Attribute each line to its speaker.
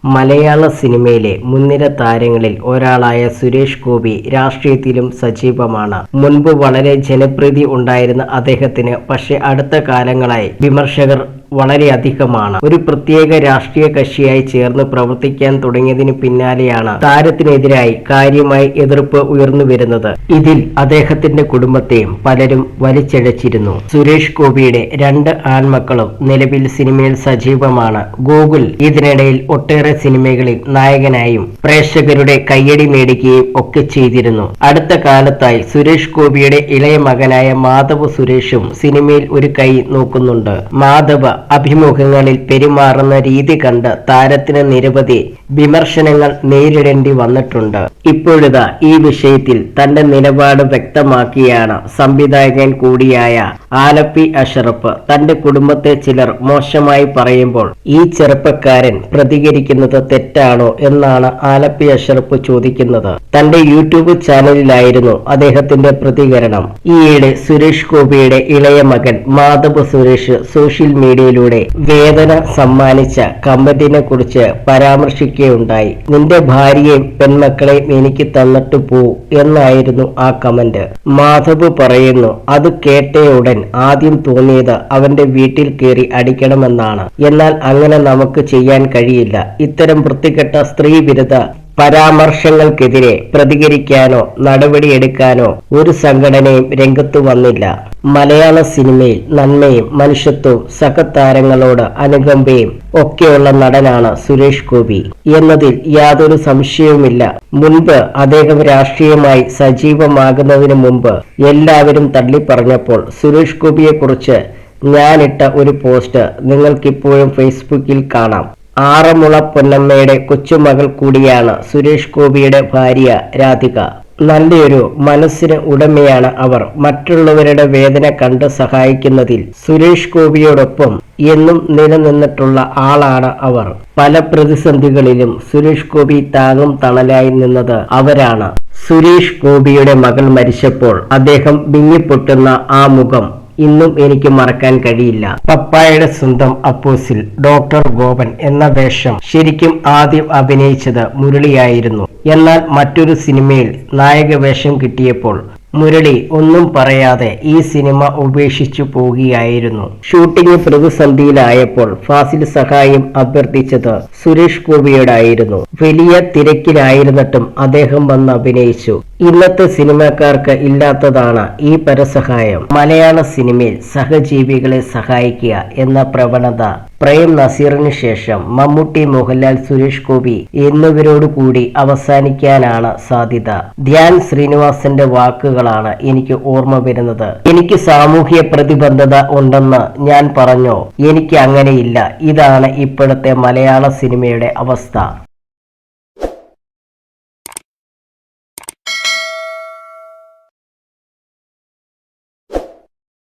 Speaker 1: മലയാള സിനിമയിലെ മുൻനിര താരങ്ങളിൽ ഒരാളായ സുരേഷ് ഗോപി രാഷ്ട്രീയത്തിലും സജീവമാണ്. മുൻപ് വളരെ ജനപ്രീതി ഉണ്ടായിരുന്ന അദ്ദേഹത്തിന് പക്ഷേ അടുത്ത കാലങ്ങളായി വിമർശകർ വളരെയധികമാണ്. ഒരു പ്രത്യേക രാഷ്ട്രീയ കക്ഷിയായി ചേർന്ന് പ്രവർത്തിക്കാൻ തുടങ്ങിയതിന് പിന്നാലെയാണ് താരത്തിനെതിരായി കാര്യമായി എതിർപ്പ് ഉയർന്നു വരുന്നത്. ഇതിൽ അദ്ദേഹത്തിന്റെ കുടുംബത്തെയും പലരും വലിച്ചിഴച്ചിരുന്നു. സുരേഷ് ഗോപിയുടെ 2 ആൺമക്കളും നിലവിൽ സിനിമയിൽ സജീവമാണ്. ഗോകുൽ ഇതിനിടയിൽ ഒട്ടേറെ സിനിമകളിൽ നായകനായും പ്രേക്ഷകരുടെ കയ്യടി നേടുകയും ഒക്കെ ചെയ്തിരുന്നു. അടുത്ത കാലത്തായി സുരേഷ് ഗോപിയുടെ ഇളയ മകനായ മാധവ് സുരേഷും സിനിമയിൽ ഒരു കൈ നോക്കുന്നുണ്ട്. മാധവ് അഭിമുഖങ്ങളിൽ പെരുമാറുന്ന രീതി കണ്ട് താരത്തിന് നിരവധി വിമർശനങ്ങൾ നേരിടേണ്ടി വന്നിട്ടുണ്ട്. ഇപ്പോഴിതാ ഈ വിഷയത്തിൽ തന്റെ നിലപാട് വ്യക്തമാക്കിയാണ് സംവിധായകൻ കൂടിയായ ആലപ്പി അഷ്റഫ്. തന്റെ കുടുംബത്തെ ചിലർ മോശമായി പറയുമ്പോൾ ഈ ചെറുപ്പക്കാരൻ പ്രതികരിക്കുന്നത് തെറ്റാണോ എന്നാണ് ആലപ്പി അഷ്റഫ് ചോദിക്കുന്നത്. തന്റെ യൂട്യൂബ് ചാനലിലായിരുന്നു അദ്ദേഹത്തിന്റെ പ്രതികരണം. ഈയിടെ സുരേഷ് ഗോപിയുടെ ഇളയ മകൻ മാധവ് സുരേഷ് സോഷ്യൽ മീഡിയയിലൂടെ വേദന സമ്മാനിച്ച കമന്റിനെ കുറിച്ച് പരാമർശിക്കുകയുണ്ടായി. നിന്റെ ഭാര്യയെയും പെൺമക്കളെയും എനിക്ക് തന്നിട്ട് പോ എന്നായിരുന്നു ആ കമന്റ്. മാധവ് പറയുന്നു, അത് കേട്ടയുടൻ ആദ്യം തോന്നിയത് അവന്റെ വീട്ടിൽ കയറി അടിക്കണമെന്നാണ്. എന്നാൽ അങ്ങനെ നമുക്ക് ചെയ്യാൻ കഴിയില്ല. ഇത്തരം വൃത്തികെട്ട സ്ത്രീ വിരുദ്ധ പരാമർശങ്ങൾക്കെതിരെ പ്രതികരിക്കാനോ നടപടിയെടുക്കാനോ ഒരു സംഘടനയും രംഗത്തു വന്നില്ല. മലയാള സിനിമയിൽ നന്മയും മനുഷ്യത്വവും സഹതാരങ്ങളോട് അനുകമ്പയും ഒക്കെയുള്ള നടനാണ് സുരേഷ് ഗോപി എന്നതിൽ യാതൊരു സംശയവുമില്ല. മുൻപ് അദ്ദേഹം രാഷ്ട്രീയമായി സജീവമാകുന്നതിന് മുമ്പ് എല്ലാവരും തള്ളിപ്പറഞ്ഞപ്പോൾ സുരേഷ് ഗോപിയെ കുറിച്ച് ഞാനിട്ട ഒരു പോസ്റ്റ് നിങ്ങൾക്കിപ്പോഴും ഫേസ്ബുക്കിൽ കാണാം. ആറന്മുള പൊന്നമ്മയുടെ കൊച്ചുമകൾ കൂടിയാണ് സുരേഷ് ഗോപിയുടെ ഭാര്യ രാധിക. നല്ലൊരു മനസ്സിന് ഉടമയാണ് അവർ. മറ്റുള്ളവരുടെ വേദന കണ്ട് സഹായിക്കുന്നതിൽ സുരേഷ് ഗോപിയോടൊപ്പം എന്നും നിലനിന്നിട്ടുള്ള ആളാണ് അവർ. പല പ്രതിസന്ധികളിലും സുരേഷ് ഗോപി താങ്ങും തണലായി നിന്നത് അവരാണ്. സുരേഷ് ഗോപിയുടെ മകൾ മരിച്ചപ്പോൾ അദ്ദേഹം വിങ്ങിപ്പൊട്ടുന്ന ആ മുഖം ഇന്നും എനിക്ക് മറക്കാൻ കഴിയില്ല. പപ്പായുടെ സ്വന്തം അപ്പോസിൽ ഡോക്ടർ ഗോപൻ എന്ന വേഷം ശരിക്കും ആദ്യം അഭിനയിച്ചത് മുരളിയായിരുന്നു. എന്നാൽ മറ്റൊരു സിനിമയിൽ നായക വേഷം കിട്ടിയപ്പോൾ മുരളി ഒന്നും പറയാതെ ഈ സിനിമ ഉപേക്ഷിച്ചു പോവുകയായിരുന്നു. ഷൂട്ടിംഗ് പ്രതിസന്ധിയിലായപ്പോൾ ഫാസിൽ സഹായം അഭ്യർത്ഥിച്ചത് സുരേഷ് ഗോപിയോടായിരുന്നു. വലിയ തിരക്കിലായിരുന്നിട്ടും അദ്ദേഹം വന്ന് അഭിനയിച്ചു. ഇന്നത്തെ സിനിമാക്കാർക്ക് ഇല്ലാത്തതാണ് ഈ പരസഹായം. മലയാള സിനിമയിൽ സഹജീവികളെ സഹായിക്കുക എന്ന പ്രവണത പ്രേം നസീറിന് ശേഷം മമ്മൂട്ടി, മോഹൻലാൽ, സുരേഷ് ഗോപി എന്നിവരോട് കൂടി അവസാനിക്കാനാണ് സാധ്യത. ധ്യാൻ ശ്രീനിവാസന്റെ വാക്കുകളാണ് എനിക്ക് ഓർമ്മ വരുന്നത്. എനിക്ക് സാമൂഹ്യ പ്രതിബദ്ധത ഉണ്ടെന്ന് ഞാൻ പറഞ്ഞോ? എനിക്ക് അങ്ങനെയില്ല. ഇതാണ് ഇപ്പോഴത്തെ മലയാള സിനിമയുടെ അവസ്ഥ.